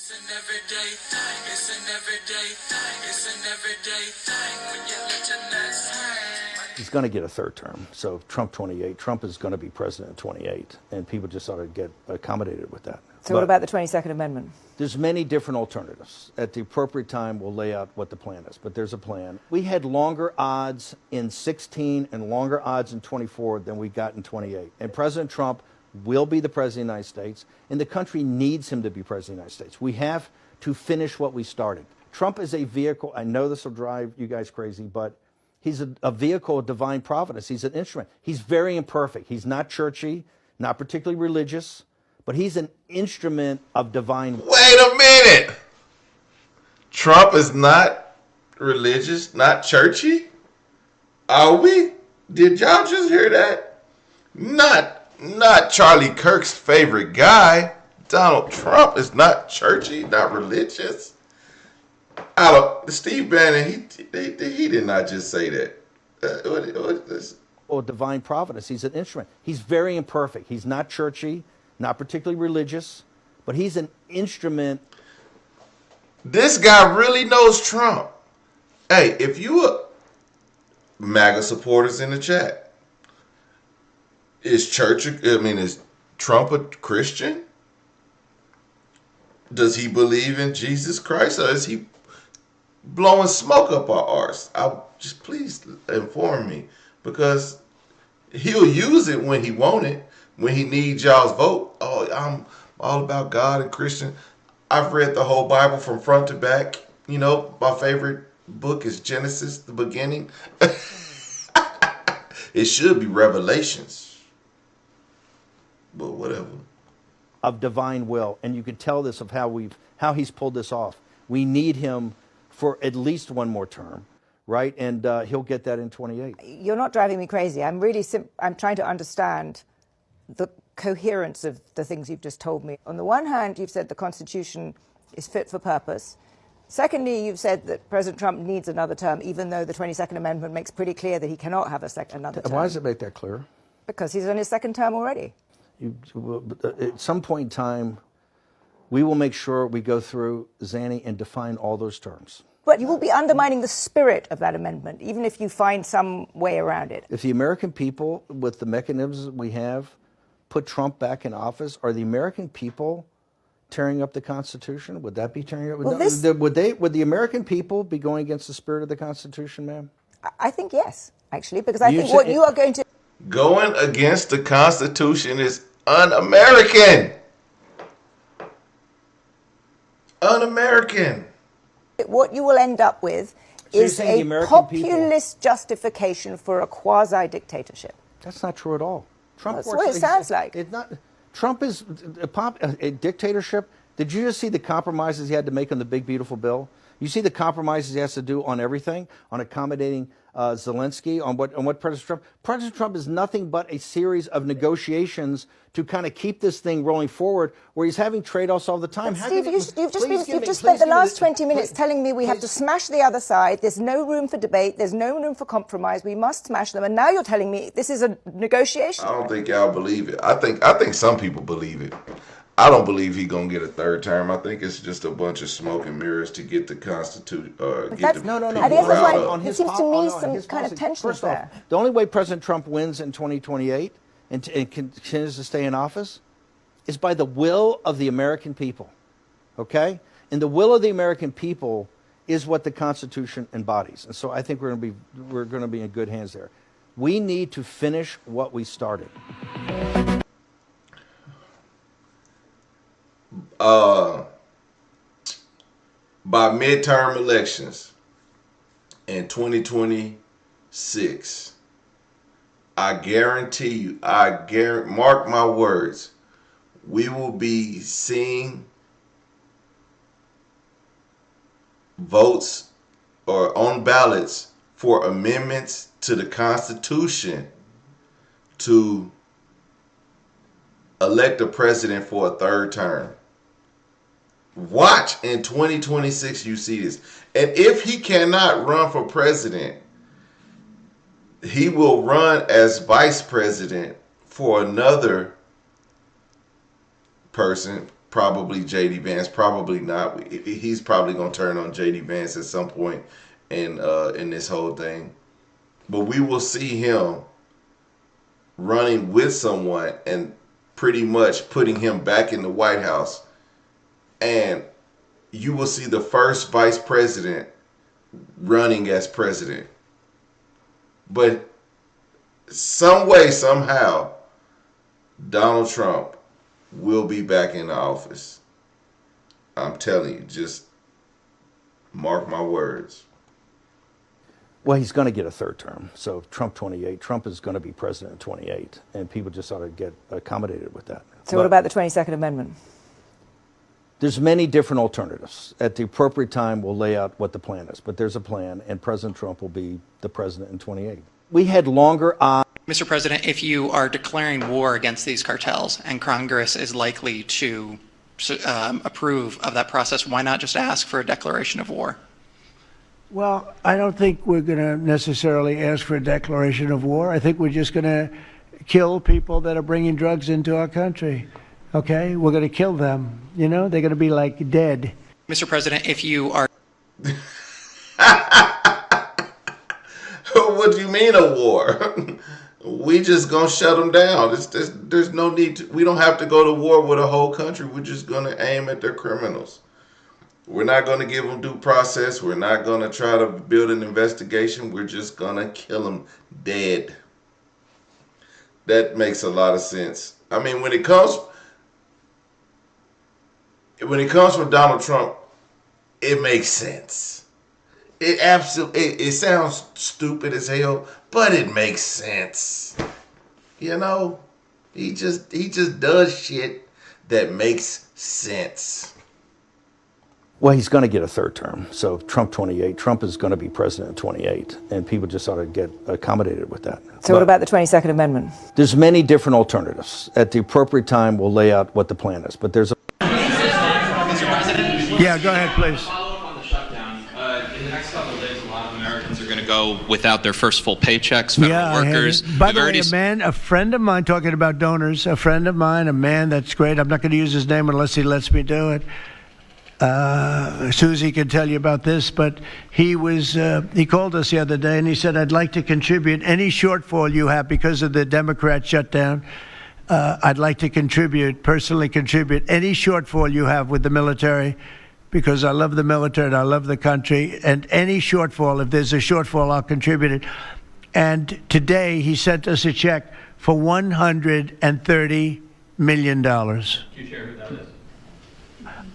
It's an everyday thing. It's an everyday thing. It's an everyday thing when you let your nuts hang. He's going to get a third term. So Trump 28. Trump is going to be president in 28, and people just ought to get accommodated with that. So what about the 22nd Amendment? There's many different alternatives. At the appropriate time, we'll lay out what the plan is, but there's a plan. We had longer odds in 16 and longer odds in 24 than we got in 28. And President Trump will be the president of the United States, and the country needs him to be president of the United States. We have to finish what we started. Trump is a vehicle. I know this will drive you guys crazy, but he's a vehicle of divine providence. He's an instrument. He's very imperfect. He's not churchy, not particularly religious, but he's an instrument of divine. Wait a minute. Trump is not religious, not churchy? Are we? Did y'all just hear that? Not Charlie Kirk's favorite guy. Donald Trump is not churchy, not religious. Steve Bannon, he did not just say that. Or divine providence. He's an instrument. He's very imperfect. He's not churchy, not particularly religious, but he's an instrument. This guy really knows Trump. Hey, if you are MAGA supporters in the chat, is Trump a Christian? Does he believe in Jesus Christ, or is he blowing smoke up our arse? Just please inform me, because he'll use it when he want it, when he needs y'all's vote. Oh, I'm all about God and Christian. I've read the whole Bible from front to back. You know, my favorite book is Genesis, the beginning. It should be Revelations. But whatever. Of divine will, and you could tell this of how he's pulled this off. We need him for at least one more term, right? And he'll get that in 28. You're not driving me crazy. I'm trying to understand the coherence of the things you've just told me. On the one hand, you've said the Constitution is fit for purpose. Secondly, you've said that President Trump needs another term, even though the 22nd Amendment makes pretty clear that he cannot have another term. Why does it make that clear? Because he's in his second term already. At some point in time, we will make sure we go through, Zanny, and define all those terms. But you will be undermining the spirit of that amendment, even if you find some way around it. If the American people, with the mechanisms we have, put Trump back in office, are the American people tearing up the Constitution? Would that be tearing up? Well, would the American people be going against the spirit of the Constitution, ma'am? I think yes, actually, because I think what you are going to... Going against the Constitution is un-American. Un-American. What you will end up with is a populist justification for a quasi-dictatorship. That's not true at all. Trump That's what it sounds like. It's not. Trump is a dictatorship. Did you just see the compromises he had to make on the big, beautiful bill? You see the compromises he has to do on everything, on accommodating Zelensky, on what President Trump. President Trump is nothing but a series of negotiations to kind of keep this thing rolling forward, where he's having trade-offs all the time. But Steve, you've just spent the last 20 minutes telling me we have to smash the other side. There's no room for debate. There's no room for compromise. We must smash them. And now you're telling me this is a negotiation. I don't think y'all believe it. I think some people believe it. I don't believe he's gonna get a third term. I think it's just a bunch of smoke and mirrors to get the Constitution. It seems to me some kind of tension there. The only way President Trump wins in 2028 and continues to stay in office is by the will of the American people. Okay, and the will of the American people is what the Constitution embodies. And so I think we're going to be in good hands there. We need to finish what we started. By midterm elections in 2026, I guarantee you, mark my words, we will be seeing votes or on ballots for amendments to the Constitution to elect a president for a third term. Watch in 2026 you see this. And if he cannot run for president, he will run as vice president for another person, probably J.D. Vance, probably not. He's probably going to turn on J.D. Vance at some point in this whole thing. But we will see him running with someone and pretty much putting him back in the White House. And you will see the first vice president running as president. But some way, somehow, Donald Trump will be back in the office. I'm telling you, just mark my words. Well, he's going to get a third term. So Trump 28. Trump is going to be president in 28. And people just ought to get accommodated with that. So what about the 22nd Amendment? There's many different alternatives. At the appropriate time, we'll lay out what the plan is. But there's a plan, and President Trump will be the president in 28. We had longer odds. Mr. President, if you are declaring war against these cartels and Congress is likely to approve of that process, why not just ask for a declaration of war? Well, I don't think we're going to necessarily ask for a declaration of war. I think we're just going to kill people that are bringing drugs into our country. Okay? We're going to kill them. You know, they're going to be like dead. Mr. President, if you are... What do you mean a war? We just going to shut them down. There's no need to... We don't have to go to war with a whole country. We're just going to aim at their criminals. We're not going to give them due process. We're not going to try to build an investigation. We're just going to kill them dead. That makes a lot of sense. I mean, when it comes from Donald Trump, it makes sense. It sounds stupid as hell, but it makes sense. You know, he just does shit that makes sense. Well, he's going to get a third term. So Trump 28. Trump is going to be president in 28. And people just ought to get accommodated with that. So what about the 22nd Amendment? There's many different alternatives. At the appropriate time, we'll lay out what the plan is. But there's a... Mr. President? Yeah, go ahead, please. Follow up on the shutdown. In the next couple of days, a lot of Americans are going to go without their first full paychecks. Federal workers. By the way, a friend of mine, talking about donors, a friend of mine, a man that's great. I'm not going to use his name unless he lets me do it. Susie can tell you about this, but he called us the other day and he said, I'd like to contribute any shortfall you have because of the Democrat shutdown. I'd like to personally contribute any shortfall you have with the military because I love the military and I love the country, and any shortfall, if there's a shortfall, I'll contribute it. And today he sent us a check for $130 million. Can you share who that is?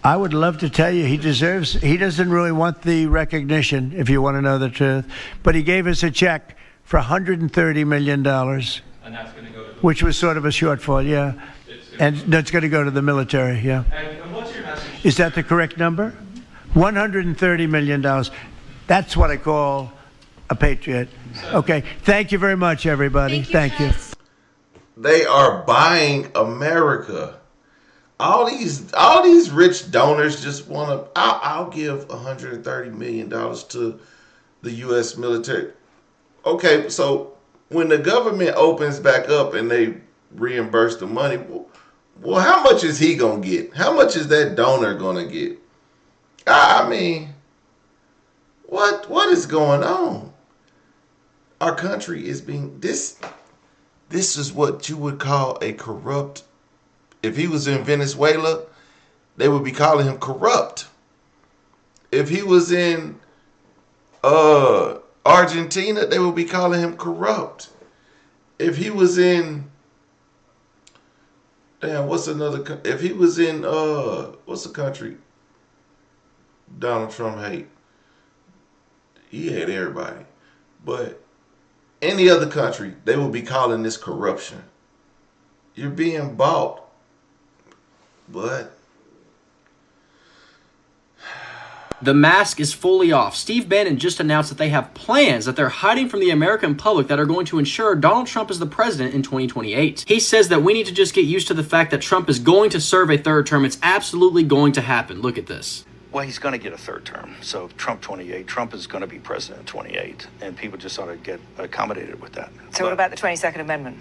I would love to tell you he doesn't really want the recognition, if you want to know the truth, but he gave us a check for $130 million, And that's going to go to... which was sort of a shortfall, yeah. And that's going to go to the military, yeah. And what's your message? Is that the correct number? $130 million. That's what I call a patriot. Okay, thank you very much, everybody. Thank you. They are buying America. All these rich donors just want to. I'll give $130 million to the U.S. military. Okay, so when the government opens back up and they reimburse the money, well, how much is he gonna get? How much is that donor gonna get? I mean, what is going on? Our country is being this is what you would call a corrupt. If he was in Venezuela, they would be calling him corrupt. If he was in Argentina, they would be calling him corrupt. If he was in if he was in what's the country Donald Trump hate? He hate everybody. But any other country, they would be calling this corruption. You're being bought. But the mask is fully off. Steve Bannon just announced that they have plans that they're hiding from the American public that are going to ensure Donald Trump is the president in 2028. He says that we need to just get used to the fact that Trump is going to serve a third term. It's absolutely going to happen. Look at this. Well, he's going to get a third term. So Trump 28. Trump is going to be president in 28. And people just ought to get accommodated with that. So what about the 22nd Amendment?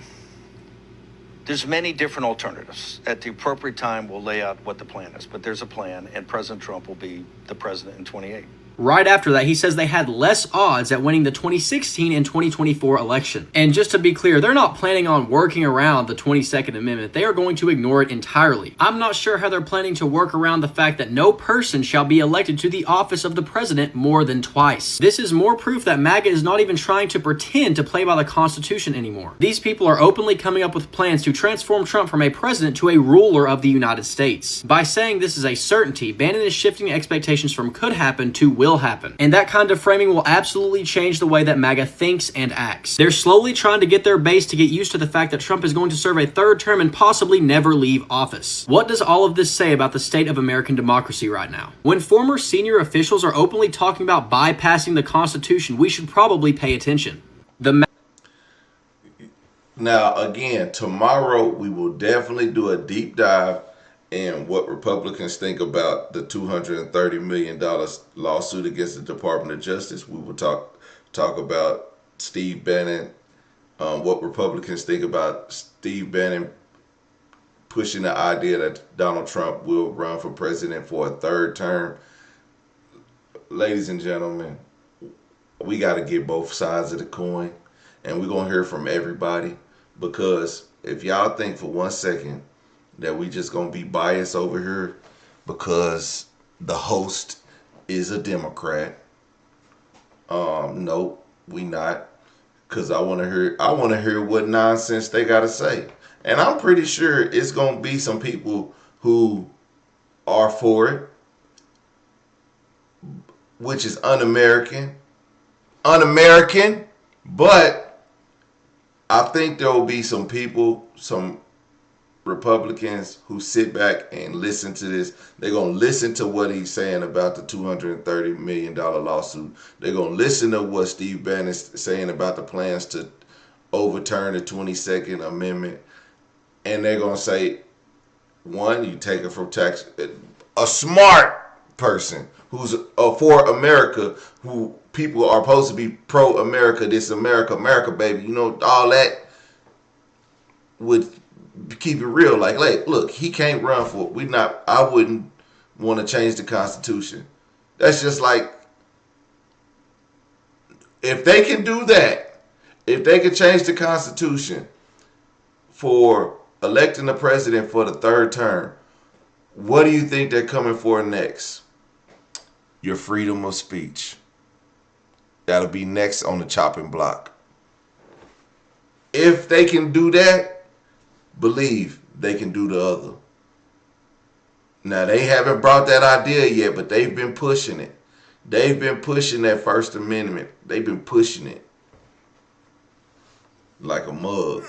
There's many different alternatives. At the appropriate time, we'll lay out what the plan is, but there's a plan, and President Trump will be the president in 28. Right after that, he says they had less odds at winning the 2016 and 2024 election. And just to be clear, they're not planning on working around the 22nd Amendment. They are going to ignore it entirely. I'm not sure how they're planning to work around the fact that no person shall be elected to the office of the president more than twice. This is more proof that MAGA is not even trying to pretend to play by the Constitution anymore. These people are openly coming up with plans to transform Trump from a president to a ruler of the United States. By saying this is a certainty, Bannon is shifting expectations from could happen to will happen. And that kind of framing will absolutely change the way that MAGA thinks and acts. They're slowly trying to get their base to get used to the fact that Trump is going to serve a third term and possibly never leave office. What does all of this say about the state of American democracy right now? When former senior officials are openly talking about bypassing the Constitution, we should probably pay attention. Now, again, tomorrow we will definitely do a deep dive in what Republicans think about the $230 million lawsuit against the Department of Justice. We will talk about Steve Bannon, what Republicans think about Steve Bannon pushing the idea that Donald Trump will run for president for a third term. Ladies and gentlemen, we got to get both sides of the coin, and we're going to hear from everybody, because if y'all think for 1 second that we just gonna be biased over here because the host is a Democrat, nope, we not. Cause I wanna hear what nonsense they gotta say. And I'm pretty sure it's gonna be some people who are for it, which is un-American, but I think there will be some people, some Republicans who sit back and listen to this. They're going to listen to what he's saying about the $230 million lawsuit. They're going to listen to what Steve Bannon is saying about the plans to overturn the 22nd Amendment. And they're going to say, one, you take it from tax. A smart person who's for America, who people are supposed to be pro-America, this America, baby. You know, all that would keep it real. Like, look, he can't run for it. I wouldn't want to change the Constitution. That's just like, if they can do that, if they can change the Constitution for electing the president for the third term, what do you think they're coming for next? Your freedom of speech. That'll be next on the chopping block. If they can do that, believe they can do the other. Now, they haven't brought that idea yet, but they've been pushing it. They've been pushing that First Amendment. They've been pushing it like a mug.